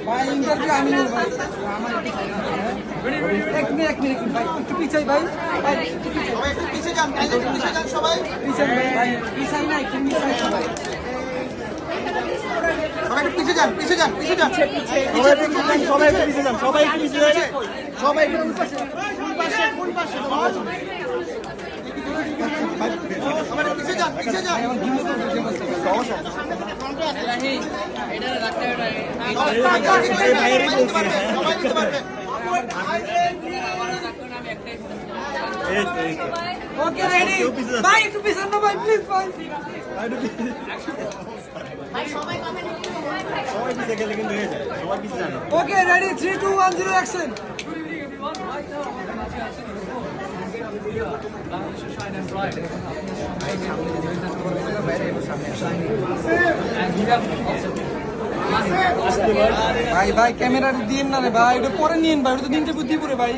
ভাই ইন্টারভিউ আমি নেব ভাই। এক মিনিট ভাই, একটু পিছাই ভাই। ভাই সবাই একটু পিছিয়ে যান, একটু পিছিয়ে যান সবাই। পিছাই ভাই, পিছাই না, একটু পিছাই সবাই। সবাই একটু পিছিয়ে যান, পিছিয়ে যান, পিছিয়ে যান। সবাই একটু পিছাই যান, সবাই একটু পিছাই যান, সবাই একটু কোন পাশে? কোন পাশে? সবাই একটু পিছিয়ে যান, পিছিয়ে যান। সবাই দিতে পারবেন। ওকে রেডি ভাই, একটু পিছান না ভাই, প্লিজ ভাই। Okay ready, 3 2 1 0 action. ভাই ভাই ক্যামেরা দিন না রে ভাই, এটা পরে নিন ভাই, ওটা তো ইন্টারভিউ দিয়ে পরে ভাই।